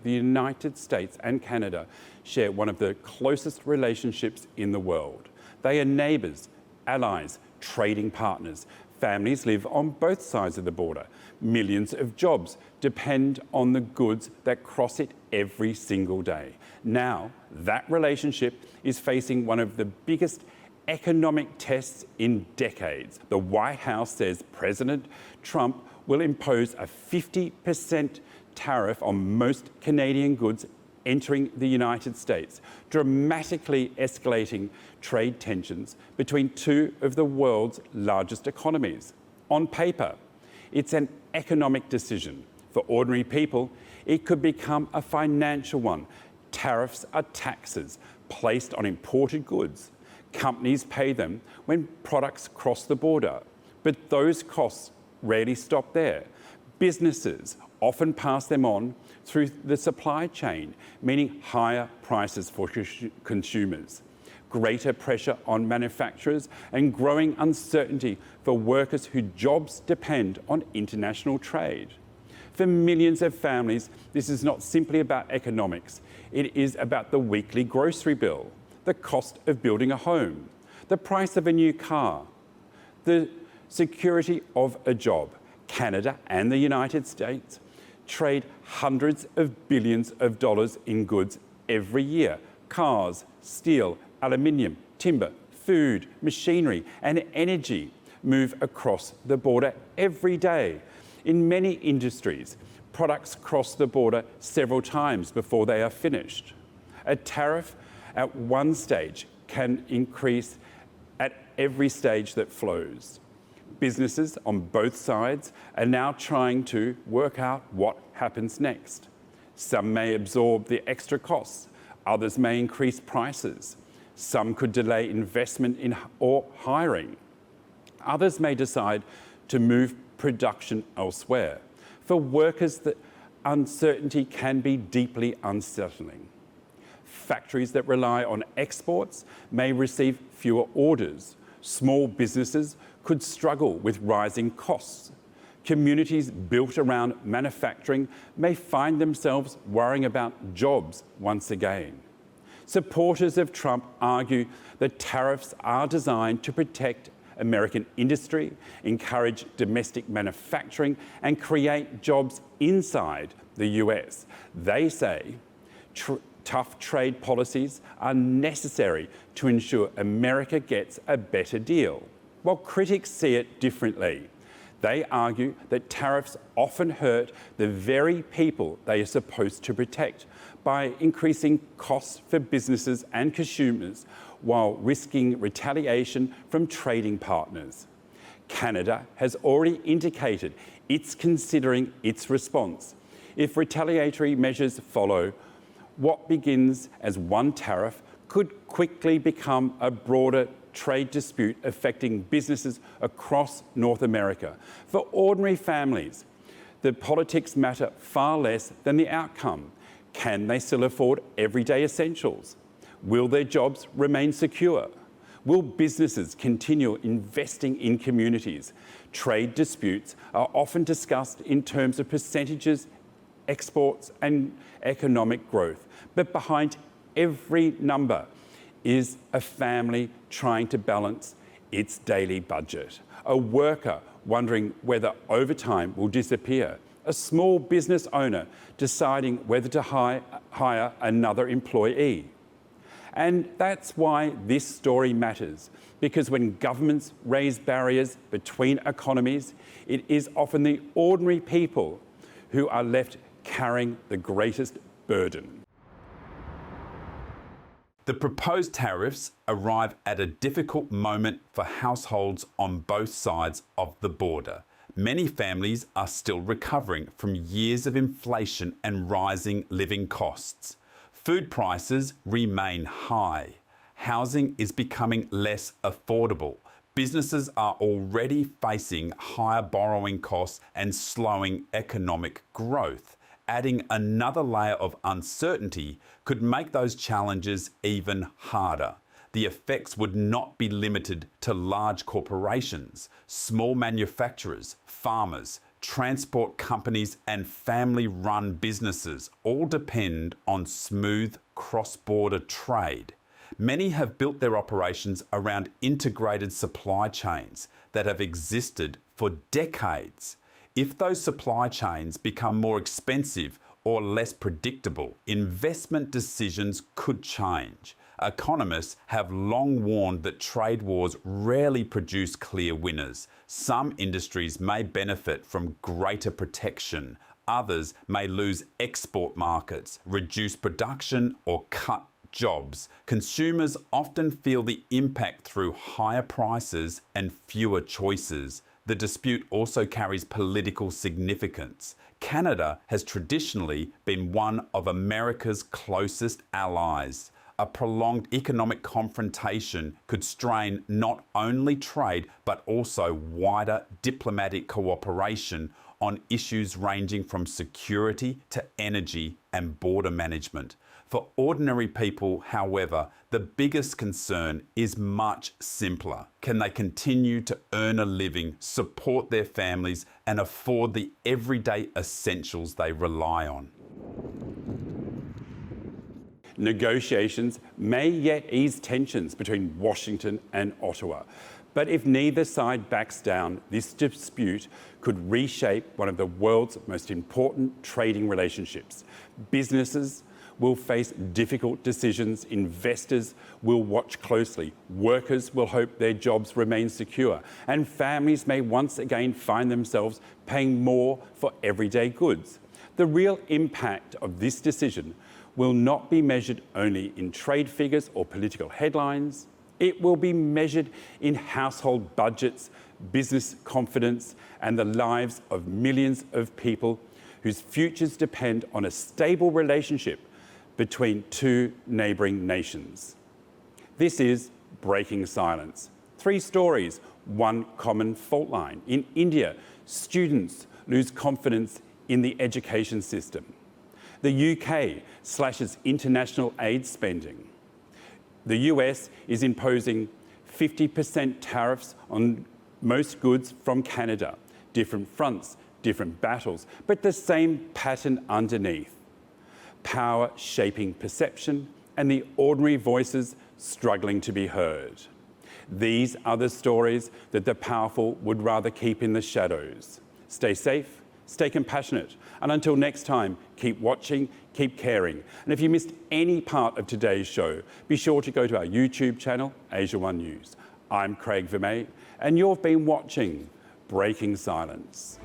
the United States and Canada share one of the closest relationships in the world. They are neighbours, allies, trading partners. Families live on both sides of the border. Millions of jobs depend on the goods that cross it every single day. Now, that relationship is facing one of the biggest economic tests in decades. The White House says President Trump will impose a 50% tariff on most Canadian goods entering the United States, dramatically escalating trade tensions between two of the world's largest economies. On paper, it's an economic decision. For ordinary people, it could become a financial one. Tariffs are taxes placed on imported goods. Companies pay them when products cross the border, but those costs rarely stop there. Businesses often pass them on through the supply chain, meaning higher prices for consumers, greater pressure on manufacturers, and growing uncertainty for workers whose jobs depend on international trade. For millions of families, this is not simply about economics. It is about the weekly grocery bill, the cost of building a home, the price of a new car, the security of a job. Canada and the United States trade hundreds of billions of dollars in goods every year. Cars, steel, aluminium, timber, food, machinery, and energy move across the border every day. In many industries, products cross the border several times before they are finished. A tariff at one stage can increase at every stage that flows. Businesses on both sides are now trying to work out what happens next. Some may absorb the extra costs, others may increase prices. Some could delay investment in or hiring. Others may decide to move production elsewhere. For workers, the uncertainty can be deeply unsettling. Factories that rely on exports may receive fewer orders. Small businesses could struggle with rising costs. Communities built around manufacturing may find themselves worrying about jobs once again. Supporters of Trump argue that tariffs are designed to protect American industry, encourage domestic manufacturing, and create jobs inside the US. They say tough trade policies are necessary to ensure America gets a better deal. While critics see it differently, they argue that tariffs often hurt the very people they are supposed to protect by increasing costs for businesses and consumers while risking retaliation from trading partners. Canada has already indicated it's considering its response. If retaliatory measures follow, what begins as one tariff could quickly become a broader trade dispute affecting businesses across North America. For ordinary families, the politics matter far less than the outcome. Can they still afford everyday essentials? Will their jobs remain secure? Will businesses continue investing in communities? Trade disputes are often discussed in terms of percentages, exports, and economic growth. But behind every number is a family trying to balance its daily budget, a worker wondering whether overtime will disappear, a small business owner deciding whether to hire another employee. And that's why this story matters, because when governments raise barriers between economies, it is often the ordinary people who are left carrying the greatest burden. The proposed tariffs arrive at a difficult moment for households on both sides of the border. Many families are still recovering from years of inflation and rising living costs. Food prices remain high. Housing is becoming less affordable. Businesses are already facing higher borrowing costs and slowing economic growth. Adding another layer of uncertainty could make those challenges even harder. The effects would not be limited to large corporations. Small manufacturers, farmers, transport companies and family-run businesses all depend on smooth cross-border trade. Many have built their operations around integrated supply chains that have existed for decades. If those supply chains become more expensive or less predictable, investment decisions could change. Economists have long warned that trade wars rarely produce clear winners. Some industries may benefit from greater protection. Others may lose export markets, reduce production, or cut jobs. Consumers often feel the impact through higher prices and fewer choices. The dispute also carries political significance. Canada has traditionally been one of America's closest allies. A prolonged economic confrontation could strain not only trade but also wider diplomatic cooperation on issues ranging from security to energy and border management. For ordinary people, however, the biggest concern is much simpler. Can they continue to earn a living, support their families, and afford the everyday essentials they rely on? Negotiations may yet ease tensions between Washington and Ottawa. But if neither side backs down, this dispute could reshape one of the world's most important trading relationships. Businesses will face difficult decisions, investors will watch closely, workers will hope their jobs remain secure, and families may once again find themselves paying more for everyday goods. The real impact of this decision will not be measured only in trade figures or political headlines. It will be measured in household budgets, business confidence, and the lives of millions of people whose futures depend on a stable relationship between two neighbouring nations. This is Breaking Silence. 3 stories, one common fault line. In India, students lose confidence in the education system. The UK slashes international aid spending. The US is imposing 50% tariffs on most goods from Canada. Different fronts, different battles, but the same pattern underneath. Power shaping perception and the ordinary voices struggling to be heard. These are the stories that the powerful would rather keep in the shadows. Stay safe, stay compassionate, and until next time, keep watching, keep caring. And if you missed any part of today's show, be sure to go to our YouTube channel, Asia One News. I'm Craig Vermay, and you've been watching Breaking Silence.